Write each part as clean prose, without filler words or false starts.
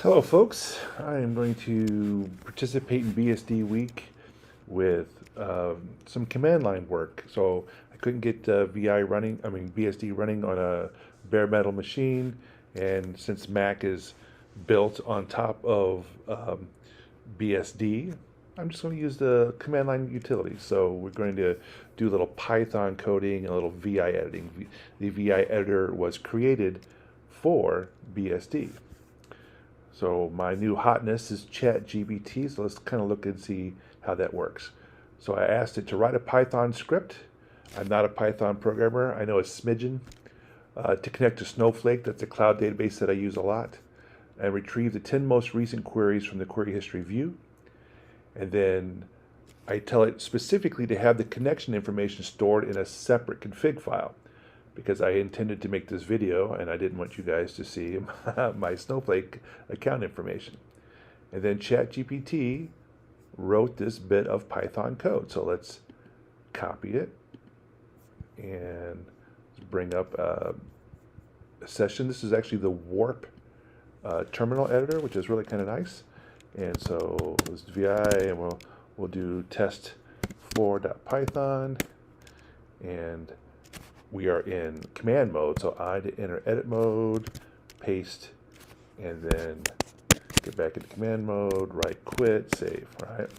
Hello folks, I am going to participate in BSD week with some command line work. So I couldn't get BSD running on a bare metal machine, and since Mac is built on top of BSD, I'm just going to use the command line utility. So we're going to do a little Python coding and a little VI editing. The VI editor was created for BSD. So my new hotness is ChatGPT, so let's kind of look and see how that works. So I asked it to write a Python script. I'm not a Python programmer. I know a smidgen. To connect to Snowflake, that's a cloud database that I use a lot, and retrieve the 10 most recent queries from the query history view. And then I tell it specifically to have the connection information stored in a separate config file, because I intended to make this video and I didn't want you guys to see my Snowflake account information. And then ChatGPT wrote this bit of Python code. So let's copy it and bring up a session. This is actually the Warp terminal editor, which is really kind of nice. And so let's VI, and we'll do test4.python, and we are in command mode, so I to enter edit mode, paste, and then get back into command mode, right quit, save, right?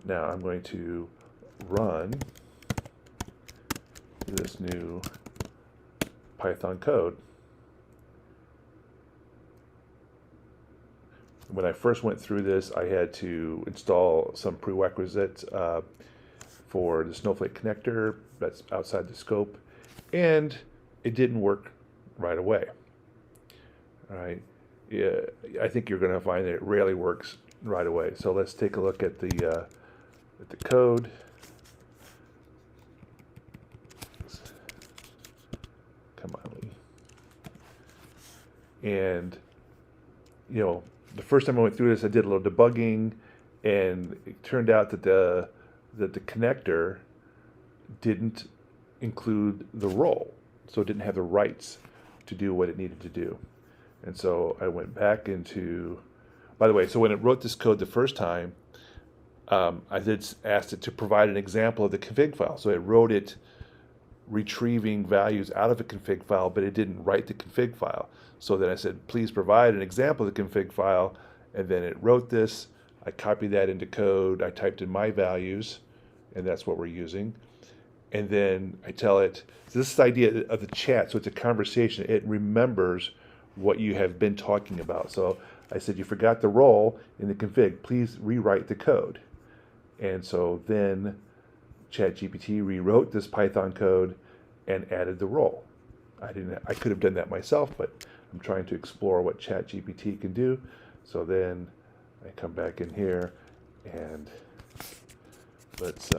Now I'm going to run this new Python code. When I first went through this, I had to install some prerequisites for the Snowflake connector. That's outside the scope, and it didn't work right away. All right, yeah, I think you're going to find that it rarely works right away. So let's take a look at the code. Come on, Lee. And the first time I went through this, I did a little debugging, and it turned out that the connector didn't include the role, so it didn't have the rights to do what it needed to do. And so I went back into, by the way, so when it wrote this code the first time, I did ask it to provide an example of the config file. So it wrote it retrieving values out of a config file, but it didn't write the config file. So then I said, please provide an example of the config file, and then it wrote this. I copied that into code, I typed in my values, and that's what we're using. And then I tell it, so this is the idea of the chat, so it's a conversation. It remembers what you have been talking about. So I said, you forgot the role in the config, please rewrite the code. And so then ChatGPT rewrote this Python code and added the role. I could have done that myself, but I'm trying to explore what ChatGPT can do. So then I come back in here and let's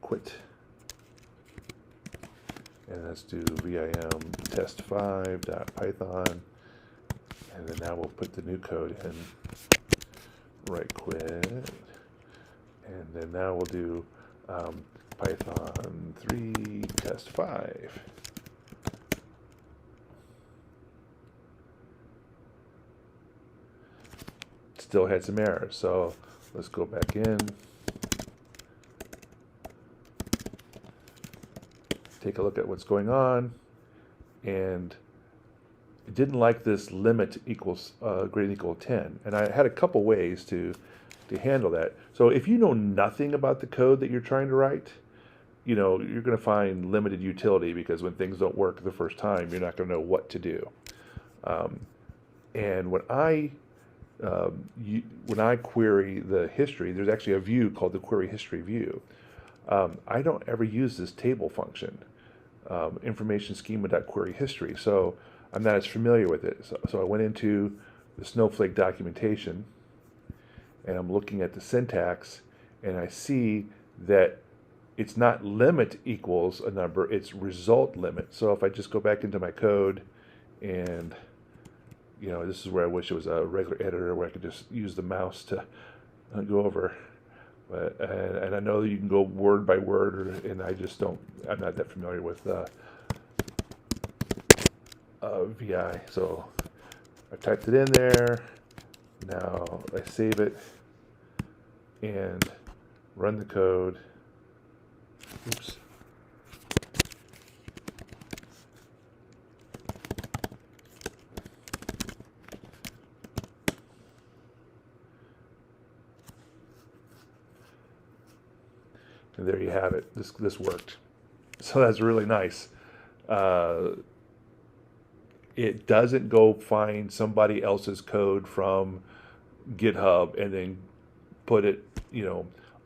quit. And let's do vim test5.python. And then now we'll put the new code in. Right quit. And then now we'll do Python 3 test5. Still had some errors, so let's go back in. Take a look at what's going on, and it didn't like this limit equals greater than equal 10. And I had a couple ways to handle that. So if you know nothing about the code that you're trying to write, you're going to find limited utility, because when things don't work the first time, you're not going to know what to do. And when I query the history, there's actually a view called the query history view. I don't ever use this table function, information schema.query history, so I'm not as familiar with it. So I went into the Snowflake documentation, and I'm looking at the syntax, and I see that it's not limit equals a number, it's result limit. So if I just go back into my code, and this is where I wish it was a regular editor where I could just use the mouse to go over. And I know that you can go word by word, and I'm not that familiar with VI. So I typed it in there. Now I save it and run the code. Oops. And there you have it. This worked. So that's really nice. It doesn't go find somebody else's code from GitHub and then put it,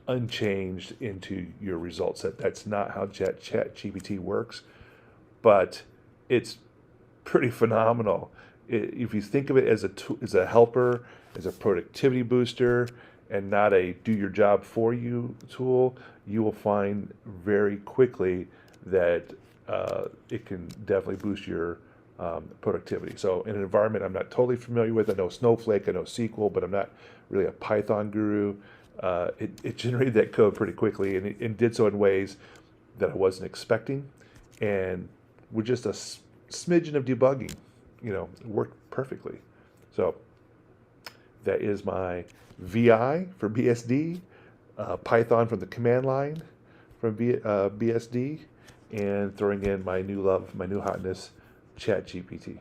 unchanged into your result set. That's not how ChatGPT works, but it's pretty phenomenal. If you think of it as as a helper, as a productivity booster, and not a do your job for you tool, you will find very quickly that it can definitely boost your productivity. So in an environment I'm not totally familiar with, I know Snowflake, I know SQL, but I'm not really a Python guru. It generated that code pretty quickly, and it did so in ways that I wasn't expecting, and with just a smidgen of debugging, it worked perfectly. So that is my VI for BSD, Python from the command line from BSD, and throwing in my new love, my new hotness, ChatGPT.